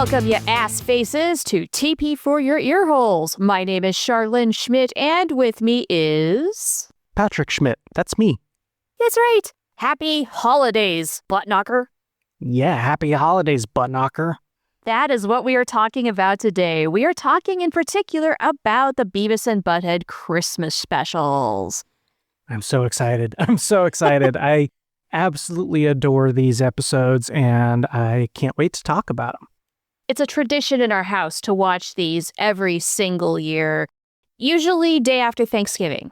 Welcome, you ass faces, to TP for your earholes. My name is Charlene Schmidt, and with me is... Patrick Schmidt. That's me. That's right. Happy holidays, butt knocker. Yeah, happy holidays, butt knocker. That is what we are talking about today. We are talking in particular about the Beavis and Butt-head Christmas specials. I'm so excited. I absolutely adore these episodes, and I can't wait to talk about them. It's a tradition in our house to watch these every single year, usually day after Thanksgiving.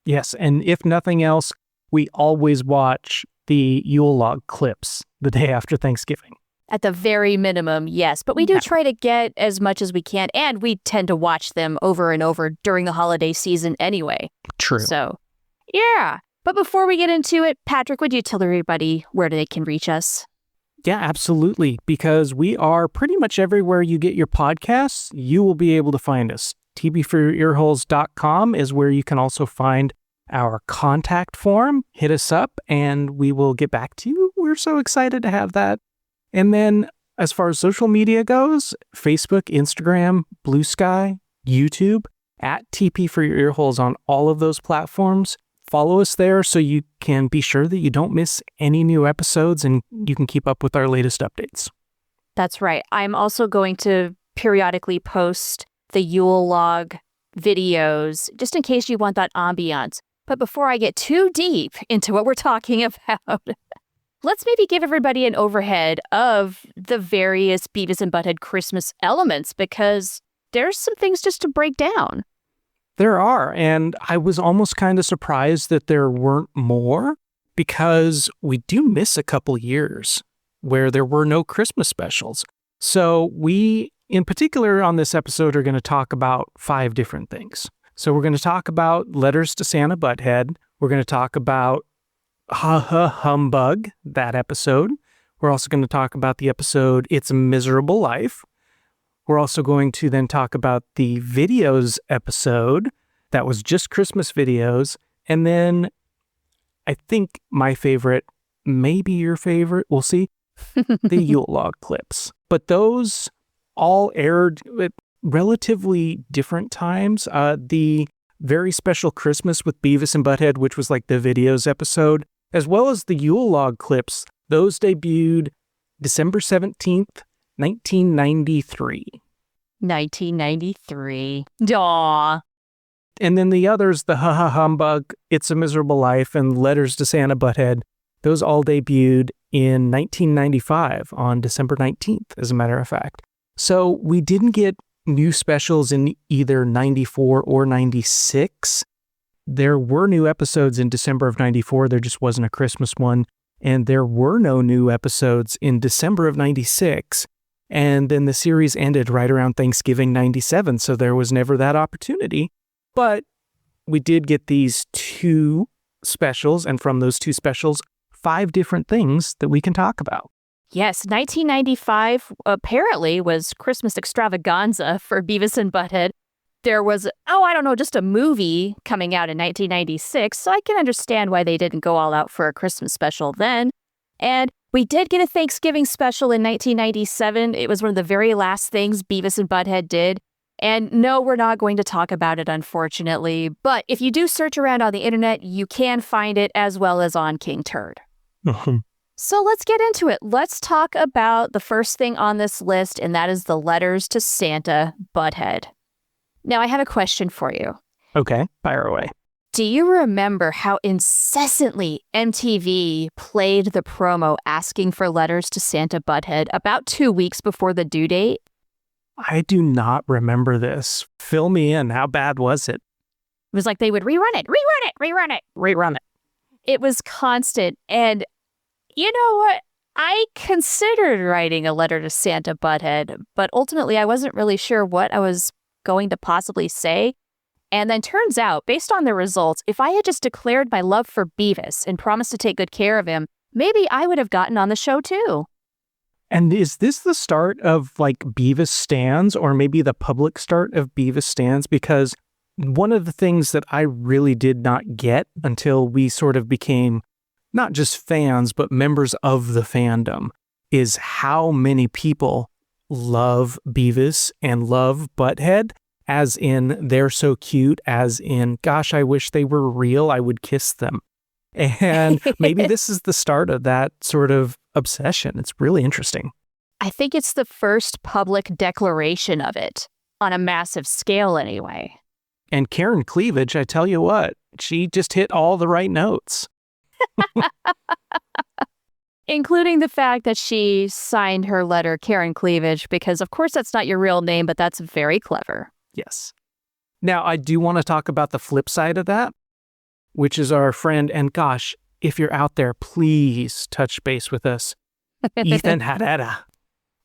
Yes, and if nothing else, we always watch the Yule log clips the day after Thanksgiving. At the very minimum, yes. But we do try to get as much as we can, and we tend to watch them over and over during the holiday season anyway. True. So, yeah. But before we get into it, Patrick, would you tell everybody where they can reach us? Yeah, absolutely. Because we are pretty much everywhere you get your podcasts, you will be able to find us. tbforyourearholes.com is where you can also find our contact form. Hit us up and we will get back to you. We're so excited to have that. And then as far as social media goes, Facebook, Instagram, Blue Sky, YouTube, at TP for Your Earholes on all of those platforms. Follow us there so you can be sure that you don't miss any new episodes and you can keep up with our latest updates. That's right. I'm also going to periodically post the Yule log videos just in case you want that ambiance. But before I get too deep into what we're talking about, let's maybe give everybody an overhead of the various Beavis and Butt-head Christmas elements, because there's some things just to break down. There are, and I was almost kind of surprised that there weren't more, because we do miss a couple years where there were no Christmas specials. So we, in particular on this episode, are going to talk about 5 different things. So we're going to talk about Letters to Santa Butt-head. We're going to talk about Ha Ha Humbug, that episode. We're also going to talk about the episode It's a Miserable Life. We're also going to then talk about the videos episode that was just Christmas videos. And then I think my favorite, maybe your favorite, we'll see, the Yule log clips. But those all aired at relatively different times. The very special Christmas with Beavis and Butt-head, which was like the videos episode, as well as the Yule log clips, those debuted December 17th, 1993. 1993. Daw. And then the others, the Ha Ha Humbug, It's a Miserable Life, and Letters to Santa Butt-head, those all debuted in 1995 on December 19th, as a matter of fact. So we didn't get new specials in either 94 or 96. There were new episodes in December of 94. There just wasn't a Christmas one. And there were no new episodes in December of 96. And then the series ended right around Thanksgiving 97. So there was never that opportunity. But we did get these 2 specials. And from those 2 specials, 5 different things that we can talk about. Yes, 1995 apparently was Christmas extravaganza for Beavis and Butt-head. There was, just a movie coming out in 1996, so I can understand why they didn't go all out for a Christmas special then. And we did get a Thanksgiving special in 1997. It was one of the very last things Beavis and Butt-head did. And no, we're not going to talk about it, unfortunately. But if you do search around on the internet, you can find it as well as on King Turd. So let's get into it. Let's talk about the first thing on this list, and that is the Letters to Santa Butt-head. Now, I have a question for you. Okay, fire away. Do you remember how incessantly MTV played the promo asking for Letters to Santa Butt-head about 2 weeks before the due date? I do not remember this. Fill me in. How bad was it? It was like they would rerun it. It was constant. And you know what? I considered writing a letter to Santa Butt-head, but ultimately I wasn't really sure what I was going to possibly say. And then turns out, based on the results, if I had just declared my love for Beavis and promised to take good care of him, maybe I would have gotten on the show too. And is this the start of like Beavis stands, or maybe the public start of Beavis stands? Because one of the things that I really did not get until we sort of became not just fans, but members of the fandom, is how many people love Beavis and love Butthead, as in they're so cute, as in, gosh, I wish they were real, I would kiss them. And maybe this is the start of that sort of obsession. It's really interesting. I think it's the first public declaration of it, on a massive scale anyway. And Karen Cleavage, I tell you what, she just hit all the right notes. Including the fact that she signed her letter Karen Cleavage, because of course that's not your real name, but that's very clever. Yes. Now, I do want to talk about the flip side of that, which is our friend, and gosh, if you're out there, please touch base with us, Ethan Herrera.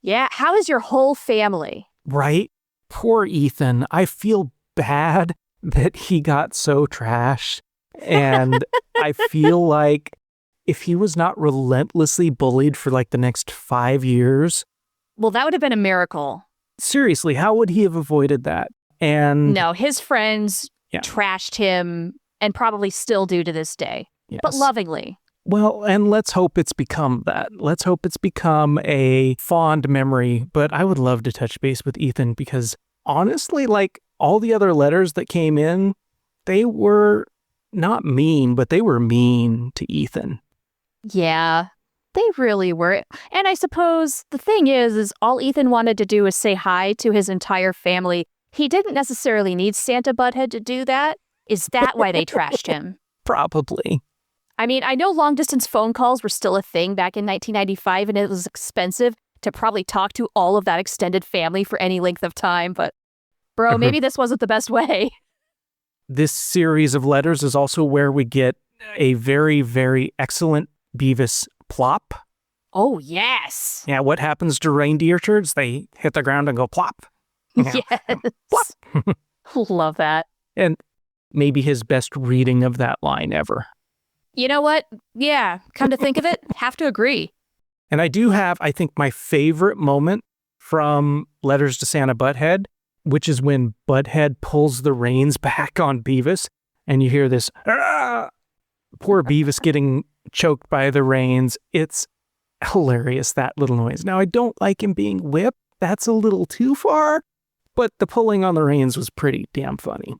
Yeah, how is your whole family? Right? Poor Ethan. I feel bad that he got so trashed, and I feel like if he was not relentlessly bullied for like the next 5 years. Well, that would have been a miracle. Seriously, how would he have avoided that? And no, his friends trashed him and probably still do to this day, but lovingly. Well, and let's hope it's become that. Let's hope it's become a fond memory. But I would love to touch base with Ethan because honestly, like all the other letters that came in, they were not mean, but they were mean to Ethan. Yeah, they really were. And I suppose the thing is all Ethan wanted to do was say hi to his entire family. He didn't necessarily need Santa Butthead to do that. Is that why they trashed him? Probably. I mean, I know long-distance phone calls were still a thing back in 1995, and it was expensive to probably talk to all of that extended family for any length of time, but bro, maybe this wasn't the best way. This series of letters is also where we get a very, very excellent Beavis plop. Oh, yes. Yeah, what happens to reindeer turds? They hit the ground and go plop. Yes. Plop. Love that. And maybe his best reading of that line ever. You know what? Yeah, come to think of it, have to agree. And I do have, I think, my favorite moment from Letters to Santa Butthead, which is when Butthead pulls the reins back on Beavis, and you hear this, "Argh!" Poor Beavis getting choked by the reins. It's hilarious, that little noise. Now, I don't like him being whipped. That's a little too far, but the pulling on the reins was pretty damn funny.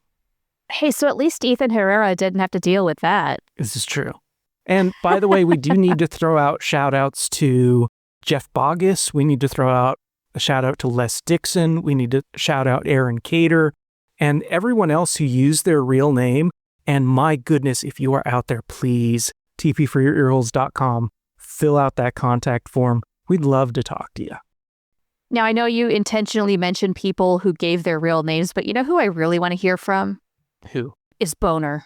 Hey, so at least Ethan Herrera didn't have to deal with that. This is true. And by the way, we do need to throw out shout outs to Jeff Boggess. We need to throw out a shout out to Les Dixon. We need to shout out Aaron Cater and everyone else who used their real name. And my goodness, if you are out there, please, tpforyourearholes.com, fill out that contact form. We'd love to talk to you. Now, I know you intentionally mentioned people who gave their real names, but you know who I really want to hear from? Who? Is Boner.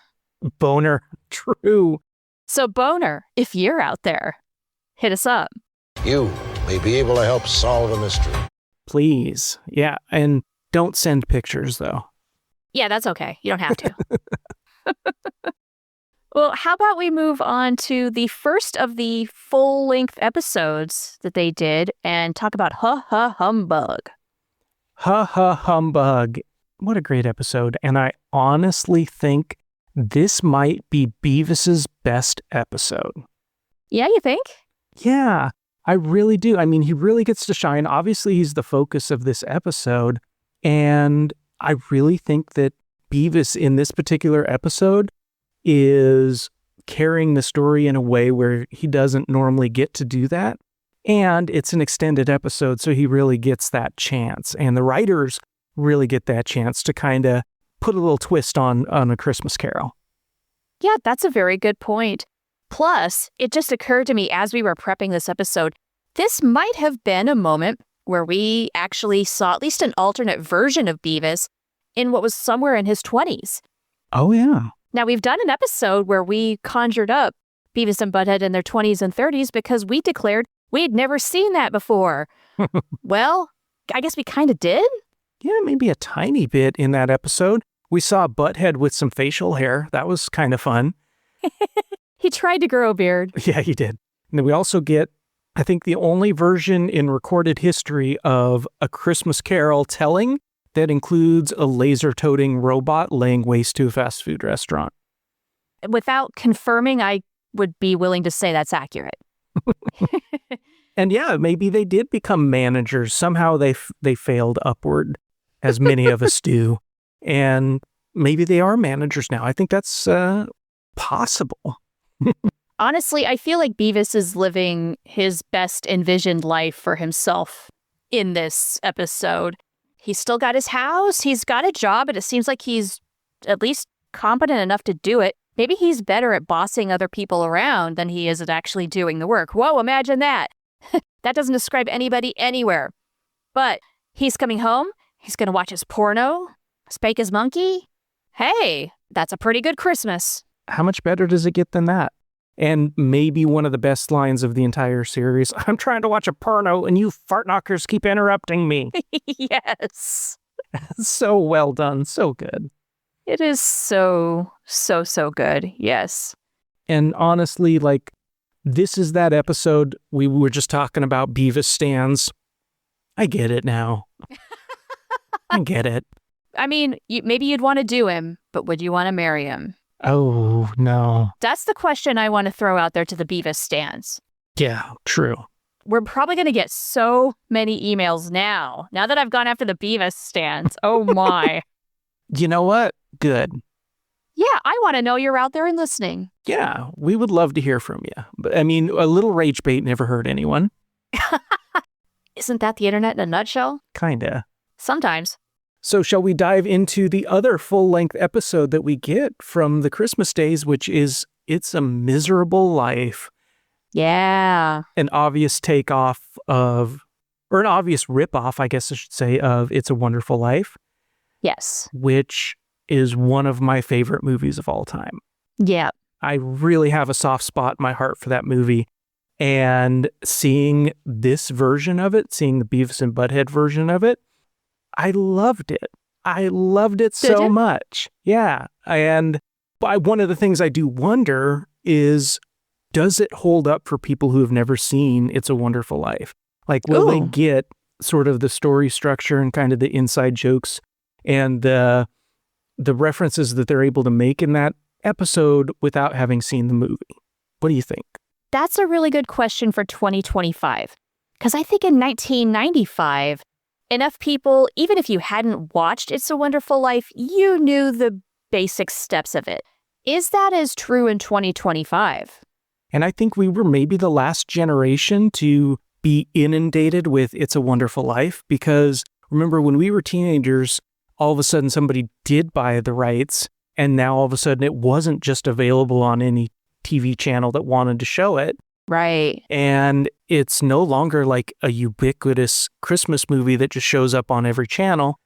Boner. True. So Boner, if you're out there, hit us up. You may be able to help solve a mystery. Please. Yeah. And don't send pictures, though. Yeah, that's okay. You don't have to. Well, how about we move on to the first of the full-length episodes that they did and talk about Ha Ha Humbug. Ha Ha Humbug. What a great episode. And I honestly think this might be Beavis's best episode. Yeah, you think? Yeah, I really do. I mean, he really gets to shine. Obviously, he's the focus of this episode. And I really think that Beavis in this particular episode is carrying the story in a way where he doesn't normally get to do that. And it's an extended episode, so he really gets that chance. And the writers really get that chance to kind of put a little twist on A Christmas Carol. Yeah, that's a very good point. Plus, it just occurred to me as we were prepping this episode, this might have been a moment where we actually saw at least an alternate version of Beavis in what was somewhere in his 20s. Oh, yeah. Now, we've done an episode where we conjured up Beavis and Butthead in their 20s and 30s because we declared we had never seen that before. Well, I guess we kind of did. Yeah, maybe a tiny bit in that episode. We saw Butthead with some facial hair. That was kind of fun. He tried to grow a beard. Yeah, he did. And then we also get, I think, the only version in recorded history of A Christmas Carol telling that includes a laser-toting robot laying waste to a fast food restaurant. Without confirming, I would be willing to say that's accurate. And yeah, maybe they did become managers. Somehow they failed upward, as many of us do. And maybe they are managers now. I think that's possible. Honestly, I feel like Beavis is living his best envisioned life for himself in this episode. He's still got his house, he's got a job, and it seems like he's at least competent enough to do it. Maybe he's better at bossing other people around than he is at actually doing the work. Whoa, imagine that. That doesn't describe anybody anywhere. But he's coming home, he's going to watch his porno, spank his monkey. Hey, that's a pretty good Christmas. How much better does it get than that? And maybe one of the best lines of the entire series, I'm trying to watch a porno and you fart knockers keep interrupting me. Yes. So well done. So good. It is so good. Yes. And honestly, like, this is that episode we were just talking about Beavis stans. I get it now. I get it. I mean, maybe you'd want to do him, but would you want to marry him? Oh, no. That's the question I want to throw out there to the Beavis stans. Yeah, true. We're probably going to get so many emails now that I've gone after the Beavis stans. Oh my. You know what? Good. Yeah, I want to know you're out there and listening. Yeah, we would love to hear from you. But I mean, a little rage bait never hurt anyone. Isn't that the internet in a nutshell? Kinda. Sometimes. So shall we dive into the other full-length episode that we get from the Christmas days, which is It's a Miserable Life. Yeah. An obvious takeoff of, or an obvious ripoff, I guess I should say, of It's a Wonderful Life. Yes. Which is one of my favorite movies of all time. Yeah. I really have a soft spot in my heart for that movie. And seeing this version of it, seeing the Beavis and Butt-head version of it, I loved it. I loved it so much. Yeah. And one of the things I do wonder is, does it hold up for people who have never seen It's a Wonderful Life? Like, will they get sort of the story structure and kind of the inside jokes and the references that they're able to make in that episode without having seen the movie? What do you think? That's a really good question for 2025. Because I think in 1995, enough people, even if you hadn't watched It's a Wonderful Life, you knew the basic steps of it. Is that as true in 2025? And I think we were maybe the last generation to be inundated with It's a Wonderful Life, because remember when we were teenagers, all of a sudden somebody did buy the rights, and now all of a sudden it wasn't just available on any TV channel that wanted to show it. Right. And it's no longer like a ubiquitous Christmas movie that just shows up on every channel.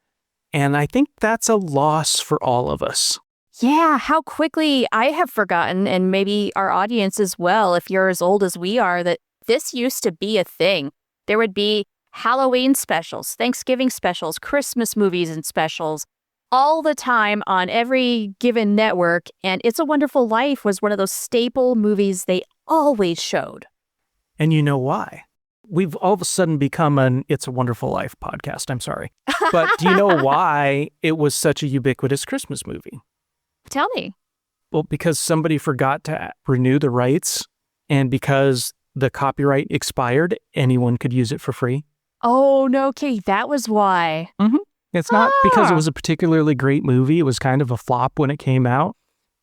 And I think that's a loss for all of us. Yeah, how quickly I have forgotten, and maybe our audience as well, if you're as old as we are, that this used to be a thing. There would be Halloween specials, Thanksgiving specials, Christmas movies and specials all the time on every given network. And It's a Wonderful Life was one of those staple movies they always showed. And you know why? We've all of a sudden become an It's a Wonderful Life podcast. I'm sorry. But do you know why it was such a ubiquitous Christmas movie? Tell me. Well, because somebody forgot to renew the rights, and because the copyright expired, anyone could use it for free. Oh, no, Kate, that was why. Mm-hmm. It's not because it was a particularly great movie. It was kind of a flop when it came out,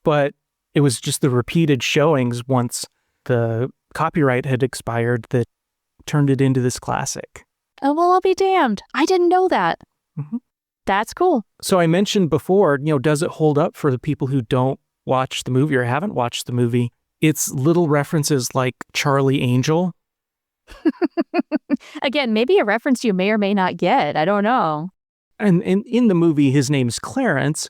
but it was just the repeated showings once the copyright had expired that turned it into this classic. Oh, well, I'll be damned. I didn't know that. Mm-hmm. That's cool. So I mentioned before, does it hold up for the people who don't watch the movie or haven't watched the movie? It's little references like Charlie Angel. Again, maybe a reference you may or may not get. I don't know. And in the movie, his name's Clarence,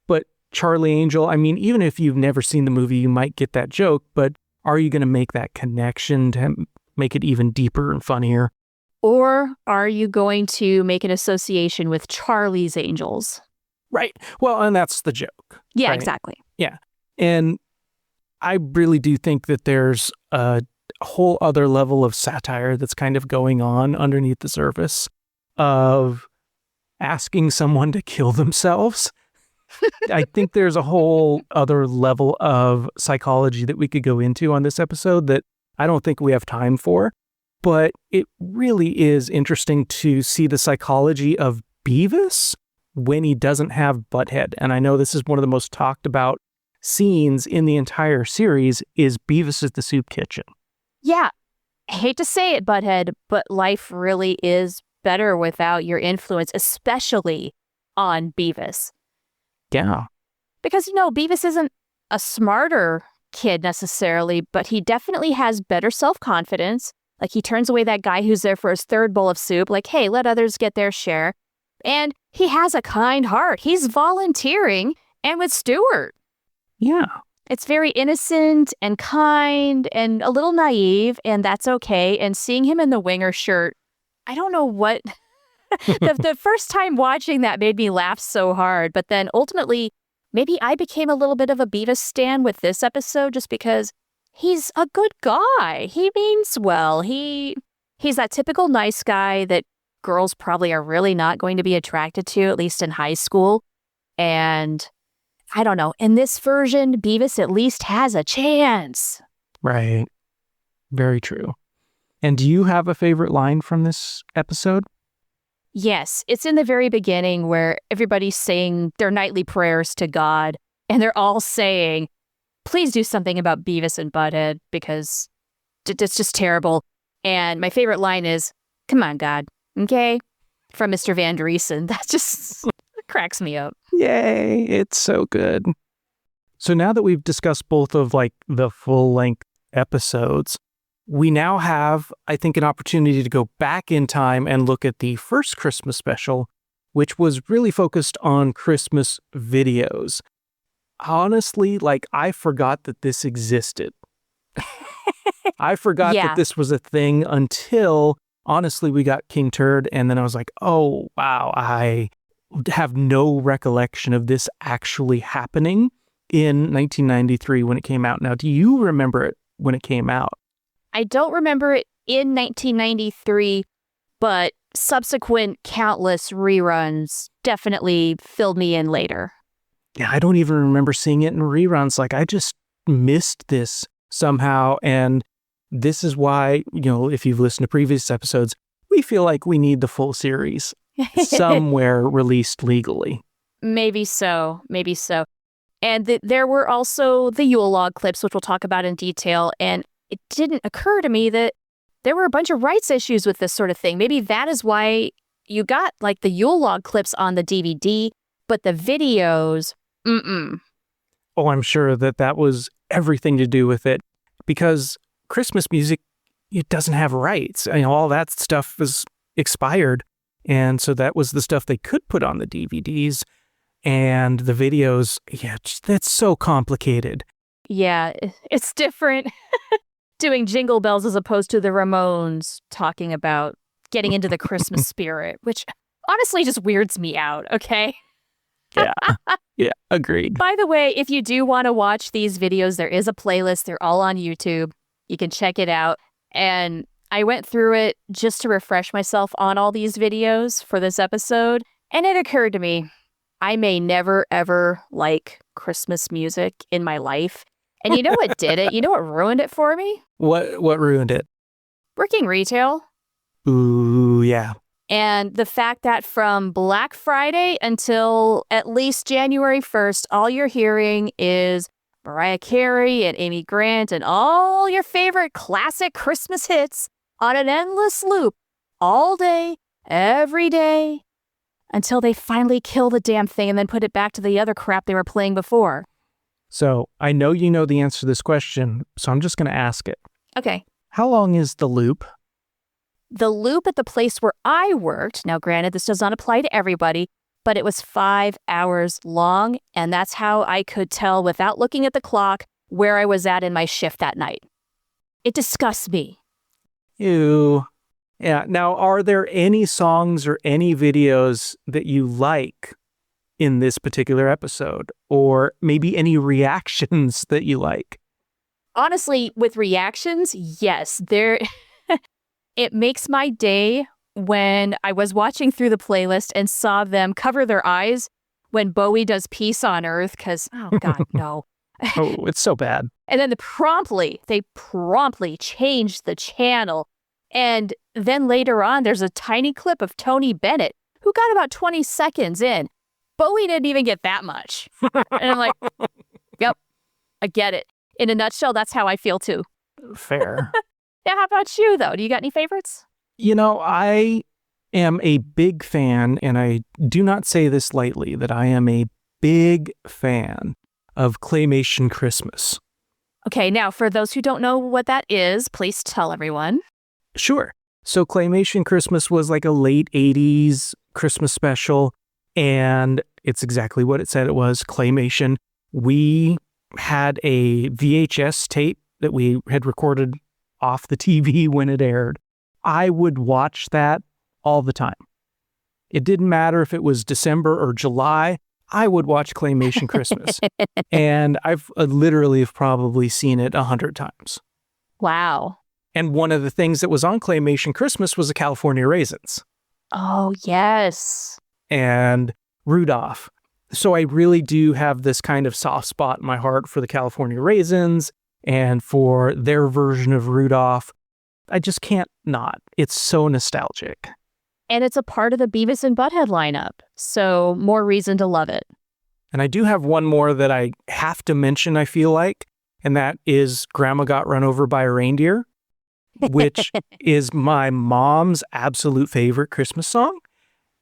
but Charlie Angel, I mean, even if you've never seen the movie, you might get that joke, but are you going to make that connection to make it even deeper and funnier? Or are you going to make an association with Charlie's Angels? Right. Well, and that's the joke. Yeah, right? exactly. Yeah. And I really do think that there's a whole other level of satire that's kind of going on underneath the surface of asking someone to kill themselves. I think there's a whole other level of psychology that we could go into on this episode that I don't think we have time for. But it really is interesting to see the psychology of Beavis when he doesn't have Butt-head. And I know this is one of the most talked about scenes in the entire series is Beavis at the soup kitchen. Yeah, I hate to say it, Butt-head, but life really is better without your influence, especially on Beavis. Yeah. Because, Beavis isn't a smarter kid necessarily, but he definitely has better self-confidence. Like, he turns away that guy who's there for his third bowl of soup, like, hey, let others get their share. And he has a kind heart. He's volunteering, and with Stuart. Yeah. It's very innocent and kind and a little naive, and that's okay. And seeing him in the winger shirt, I don't know what... the first time watching that made me laugh so hard, but then ultimately, maybe I became a little bit of a Beavis stan with this episode just because he's a good guy. He means well. He's that typical nice guy that girls probably are really not going to be attracted to, at least in high school. And I don't know. In this version, Beavis at least has a chance. Right. Very true. And do you have a favorite line from this episode? Yes, it's in the very beginning where everybody's saying their nightly prayers to God, and they're all saying, please do something about Beavis and Butt-head because it's just terrible. And my favorite line is, come on, God, okay? From Mr. Van Driesen. That just cracks me up. Yay, it's so good. So now that we've discussed both of the full-length episodes, we now have, I think, an opportunity to go back in time and look at the first Christmas special, which was really focused on Christmas videos. Honestly, I forgot that this existed. I forgot that this was a thing until, honestly, we got King Turd, and then I was like, oh, wow, I have no recollection of this actually happening in 1993 when it came out. Now, do you remember it when it came out? I don't remember it in 1993, but subsequent countless reruns definitely filled me in later. Yeah, I don't even remember seeing it in reruns. I just missed this somehow. And this is why, if you've listened to previous episodes, we feel like we need the full series somewhere released legally. Maybe so. And there were also the Yule log clips, which we'll talk about in detail. And it didn't occur to me that there were a bunch of rights issues with this sort of thing. Maybe that is why you got the Yule log clips on the DVD, but the videos, Oh, I'm sure that was everything to do with it, because Christmas music, it doesn't have rights. All that stuff is expired. And so that was the stuff they could put on the DVDs, and the videos. Yeah, that's so complicated. Yeah, it's different doing Jingle Bells as opposed to the Ramones talking about getting into the Christmas spirit, which honestly just weirds me out, okay? Yeah, agreed. By the way, if you do want to watch these videos, there is a playlist. They're all on YouTube. You can check it out. And I went through it just to refresh myself on all these videos for this episode. And it occurred to me, I may never, ever like Christmas music in my life. And you know what did it? You know what ruined it for me? What ruined it? Working retail. Ooh, yeah. And the fact that from Black Friday until at least January 1st, all you're hearing is Mariah Carey and Amy Grant and all your favorite classic Christmas hits on an endless loop all day, every day, until they finally kill the damn thing and then put it back to the other crap they were playing before. So I know you know the answer to this question, so I'm just going to ask it. Okay. How long is the loop? The loop at the place where I worked, now granted, this does not apply to everybody, but it was 5 hours long, and that's how I could tell without looking at the clock where I was at in my shift that night. It disgusts me. Ew. Yeah. Now, are there any songs or any videos that you like in this particular episode? Or maybe any reactions that you like? Honestly, with reactions, yes. It makes my day when I was watching through the playlist and saw them cover their eyes when Bowie does Peace on Earth, because, oh, God, no. Oh, it's so bad. And then they promptly changed the channel And then later on, there's a tiny clip of Tony Bennett, who got about 20 seconds in. Bowie didn't even get that much. And I'm like, yep, I get it. In a nutshell, that's how I feel too. Fair. Now, how about you, though? Do you got any favorites? I am a big fan, and I do not say this lightly, that I am a big fan of Claymation Christmas. Okay, now, for those who don't know what that is, please tell everyone. Sure. So Claymation Christmas was like a late 80s Christmas special, and it's exactly what it said it was, Claymation. We had a VHS tape that we had recorded off the TV when it aired. I would watch that all the time. It didn't matter if it was December or July, I would watch Claymation Christmas. And I've literally have probably seen it 100 times. Wow. And one of the things that was on Claymation Christmas was the California Raisins. Oh, yes. And Rudolph. So I really do have this kind of soft spot in my heart for the California Raisins and for their version of Rudolph. I just can't not. It's so nostalgic. And it's a part of the Beavis and Butt-head lineup, so more reason to love it. And I do have one more that I have to mention, I feel like, and that is Grandma Got Run Over by a Reindeer, which is my mom's absolute favorite Christmas song.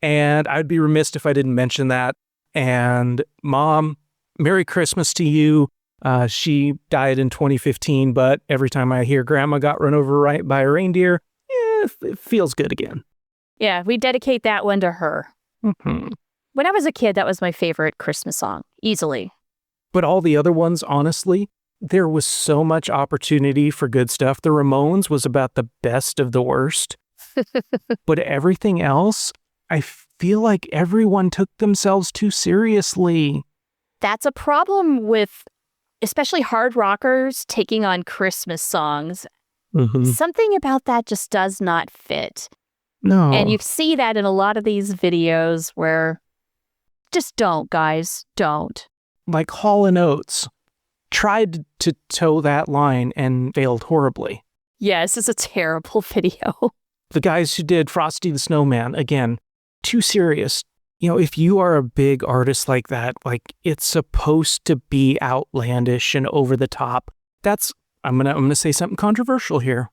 And I'd be remiss if I didn't mention that. And Mom, Merry Christmas to you. She died in 2015, but every time I hear Grandma Got Run Over by a Reindeer, it feels good again. Yeah, we dedicate that one to her. Mm-hmm. When I was a kid, that was my favorite Christmas song, easily. But all the other ones, honestly, there was so much opportunity for good stuff. The Ramones was about the best of the worst. But everything else, I feel like everyone took themselves too seriously. That's a problem with especially hard rockers taking on Christmas songs. Mm-hmm. Something about that just does not fit. No. And you see that in a lot of these videos where just don't, guys, don't. Like Hall & Oates tried to toe that line and failed horribly. Yes, it's a terrible video. The guys who did Frosty the Snowman, again, too serious. If you are a big artist like that, like it's supposed to be outlandish and over the top. I'm gonna say something controversial here.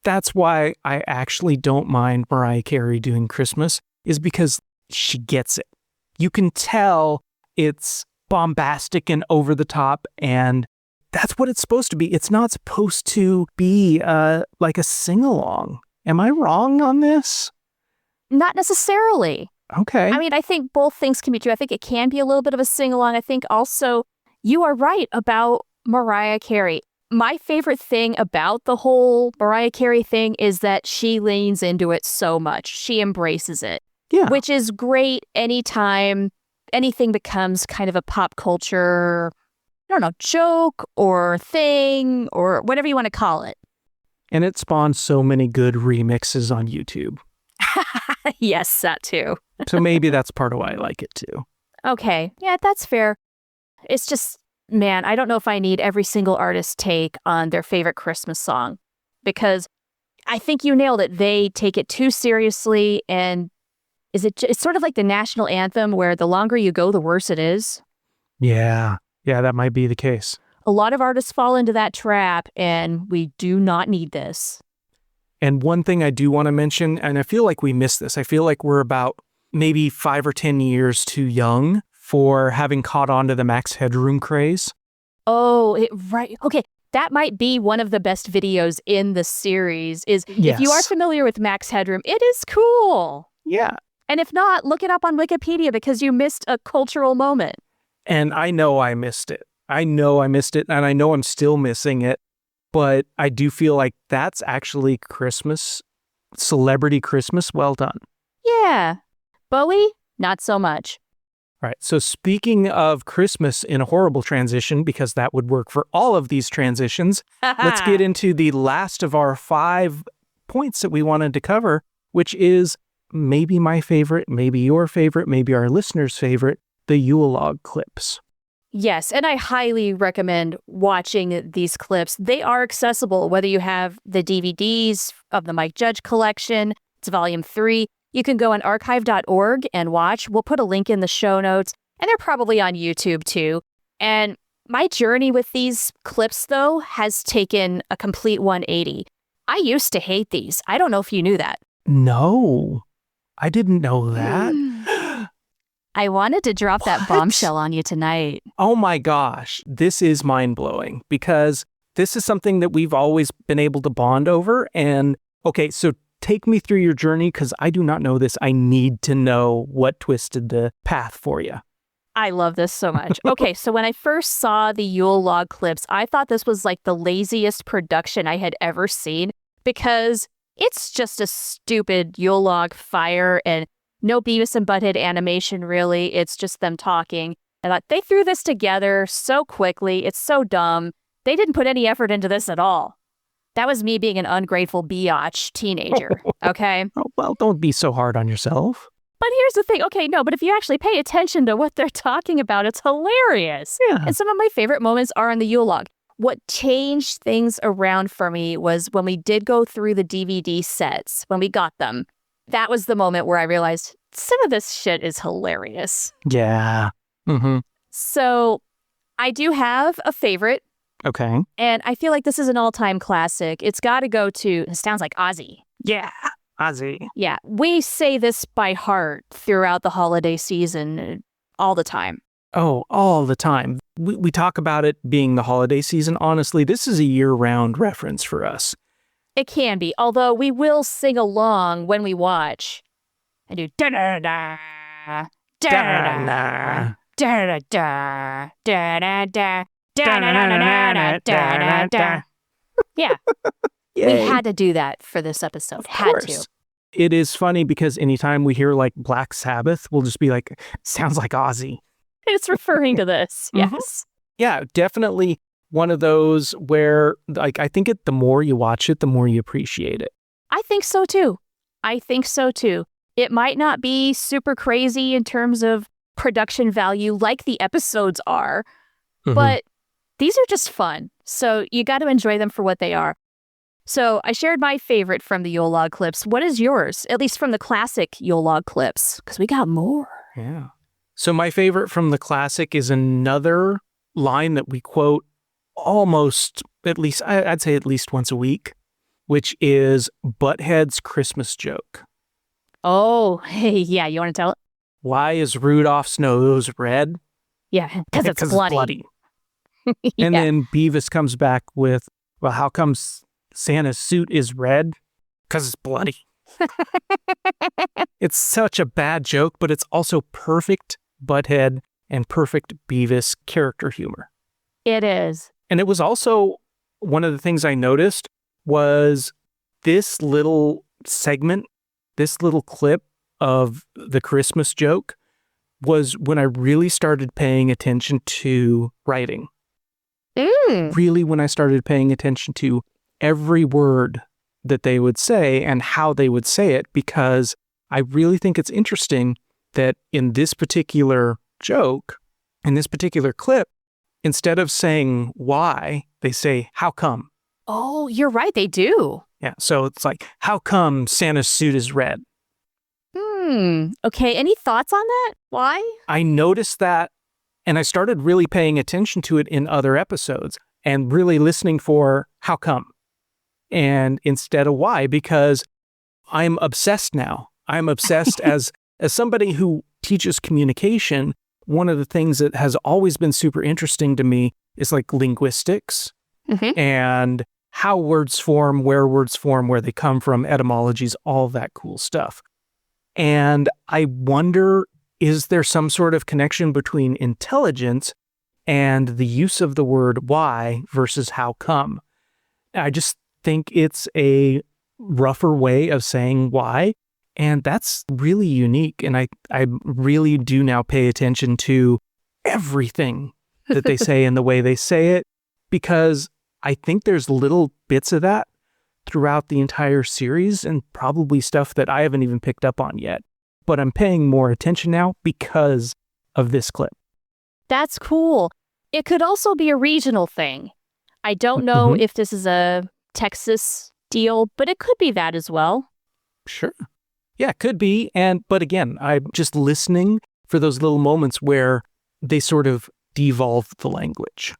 That's why I actually don't mind Mariah Carey doing Christmas, is because she gets it. You can tell it's bombastic and over the top, and that's what it's supposed to be. It's not supposed to be like a sing-along. Am I wrong on this? Not necessarily. Okay. I mean, I think both things can be true. I think it can be a little bit of a sing-along. I think also you are right about Mariah Carey. My favorite thing about the whole Mariah Carey thing is that she leans into it so much. She embraces it. Yeah. Which is great anytime anything becomes kind of a pop culture, I don't know, joke or thing or whatever you want to call it. And it spawned so many good remixes on YouTube. Yes, that too. So maybe that's part of why I like it too. Okay. Yeah, that's fair. It's just, man, I don't know if I need every single artist's take on their favorite Christmas song, because I think you nailed it. They take it too seriously, and it's sort of like the national anthem where the longer you go, the worse it is. Yeah, that might be the case. A lot of artists fall into that trap, and we do not need this. And one thing I do want to mention, and I feel like we missed this, I feel like we're about maybe 5 or 10 years too young for having caught on to the Max Headroom craze. Oh, right. Okay. That might be one of the best videos in the series is Yes. If you are familiar with Max Headroom, it is cool. Yeah. And if not, look it up on Wikipedia because you missed a cultural moment. And I know I missed it. And I know I'm still missing it. But I do feel like that's actually Christmas, celebrity Christmas, well done. Yeah. Bowie, not so much. All right. So speaking of Christmas in a horrible transition, because that would work for all of these transitions, let's get into the last of our 5 points that we wanted to cover, which is maybe my favorite, maybe your favorite, maybe our listeners' favorite, the Yule log clips. Yes, and I highly recommend watching these clips. They are accessible, whether you have the DVDs of the Mike Judge collection, it's volume 3. You can go on archive.org and watch. We'll put a link in the show notes, and they're probably on YouTube too. And my journey with these clips, though, has taken a complete 180. I used to hate these. I don't know if you knew that. No, I didn't know that. I wanted to drop that What? bombshell on you tonight. Oh my gosh, this is mind-blowing because this is something that we've always been able to bond over. And okay, so take me through your journey because I do not know this. I need to know what twisted the path for you. I love this so much. Okay, so when I first saw the Yule log clips, I thought this was like the laziest production I had ever seen because it's just a stupid Yule log fire and no Beavis and Butt-head animation, really. It's just them talking. I thought they threw this together so quickly. It's so dumb. They didn't put any effort into this at all. That was me being an ungrateful biatch teenager, okay? Oh, well, don't be so hard on yourself. But here's the thing. Okay, no, but if you actually pay attention to what they're talking about, it's hilarious. Yeah. And some of my favorite moments are in the Yule log. What changed things around for me was when we did go through the DVD sets, when we got them. That was the moment where I realized some of this shit is hilarious. Yeah. Mm-hmm. So I do have a favorite, Okay. and I feel like this is an all-time classic. It's got to go to, it sounds like Ozzy. Yeah. Ozzy. Yeah, we say this by heart throughout the holiday season all the time. Oh, all the time. We talk about it being the holiday season. Honestly, this is a year-round reference for us. It can be, although we will sing along when we watch. I do da-da-da, da-da-da, da-da-da, da-da-da, da-da-da, da-da-da. Yeah, we had to do that for this episode. Of Had course. to. It is funny because anytime we hear like Black Sabbath, we'll just be like, sounds like Ozzy. It's referring to this. Mhm. Yes. Yeah, definitely one of those where like I think the more you watch it, the more you appreciate it. I think so too. It might not be super crazy in terms of production value like the episodes are, Mhm. but these are just fun. So you got to enjoy them for what they are. So I shared my favorite from the Yule log clips. What is yours? At least from the classic Yule log clips, because we got more. Yeah. So my favorite from the classic is another line that we quote almost at least, I'd say at least once a week, which is Butthead's Christmas joke. Oh, hey, yeah, you want to tell it? Why is Rudolph's nose red? Yeah, because it's bloody. And Yeah. then Beavis comes back with, well, how come Santa's suit is red? Because it's bloody. It's such a bad joke, but it's also perfect Butthead and perfect Beavis character humor. It is. And it was also one of the things I noticed was this little segment, this little clip of the Christmas joke was when I really started paying attention to writing. Really when I started paying attention to every word that they would say and how they would say it, because I really think it's interesting that in this particular joke, in this particular clip, instead of saying why, they say, how come? Oh, you're right. They do. Yeah, so it's like, how come Santa's suit is red? Okay, any thoughts on that? Why? I noticed that, and I started really paying attention to it in other episodes and really listening for how come. And instead of why, because I'm obsessed now. I'm obsessed as somebody who teaches communication. One of the things that has always been super interesting to me is like linguistics and how words form, where they come from, etymologies, all that cool stuff. And I wonder, is there some sort of connection between intelligence and the use of the word why versus how come? I just think it's a rougher way of saying why. And that's really unique. And I really do now pay attention to everything that they say and the way they say it, because I think there's little bits of that throughout the entire series and probably stuff that I haven't even picked up on yet. But I'm paying more attention now because of this clip. That's cool. It could also be a regional thing. I don't know if this is a Texas deal, but it could be that as well. Sure. Yeah, it could be. But again, I'm just listening for those little moments where they sort of devolve the language.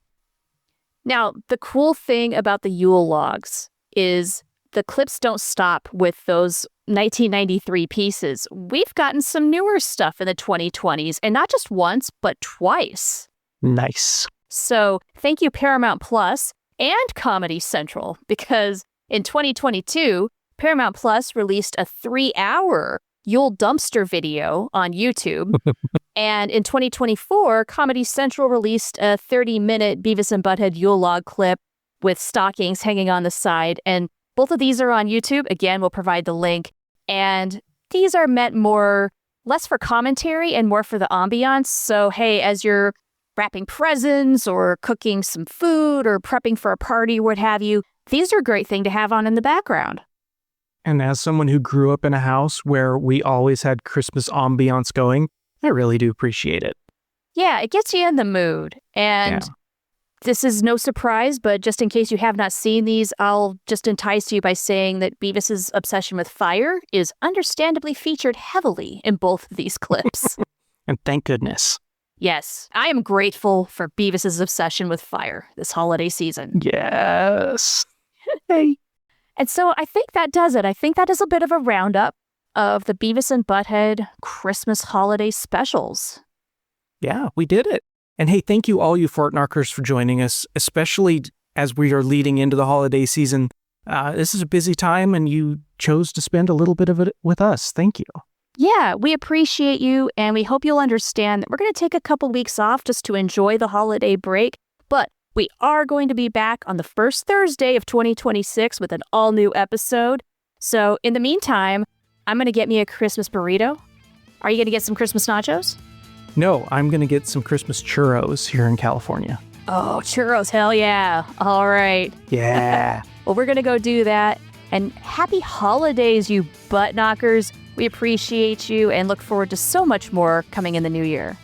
Now, the cool thing about the Yule logs is the clips don't stop with those 1993 pieces. We've gotten some newer stuff in the 2020s, and not just once, but twice. Nice. So thank you, Paramount Plus and Comedy Central, because in 2022, Paramount Plus released a 3-hour Yule dumpster video on YouTube. And in 2024, Comedy Central released a 30-minute Beavis and Butt-head Yule log clip with stockings hanging on the side. And both of these are on YouTube. Again, we'll provide the link. And these are meant less for commentary and more for the ambiance. So, hey, as you're wrapping presents or cooking some food or prepping for a party or what have you, these are a great thing to have on in the background. And as someone who grew up in a house where we always had Christmas ambiance going, I really do appreciate it. Yeah, it gets you in the mood. And this is no surprise, but just in case you have not seen these, I'll just entice you by saying that Beavis's obsession with fire is understandably featured heavily in both of these clips. And thank goodness. Yes, I am grateful for Beavis's obsession with fire this holiday season. Yes. Hey. And so I think that does it. I think that is a bit of a roundup of the Beavis and Butt-head Christmas holiday specials. Yeah, we did it. And hey, thank you all you Fortnarkers for joining us, especially as we are leading into the holiday season. This is a busy time and you chose to spend a little bit of it with us. Thank you. Yeah, we appreciate you and we hope you'll understand that we're going to take a couple weeks off just to enjoy the holiday break. But we are going to be back on the first Thursday of 2026 with an all-new episode. So in the meantime, I'm going to get me a Christmas burrito. Are you going to get some Christmas nachos? No, I'm going to get some Christmas churros here in California. Oh, churros, hell yeah. All right. Yeah. Well, we're going to go do that. And happy holidays, you butt knockers. We appreciate you and look forward to so much more coming in the new year.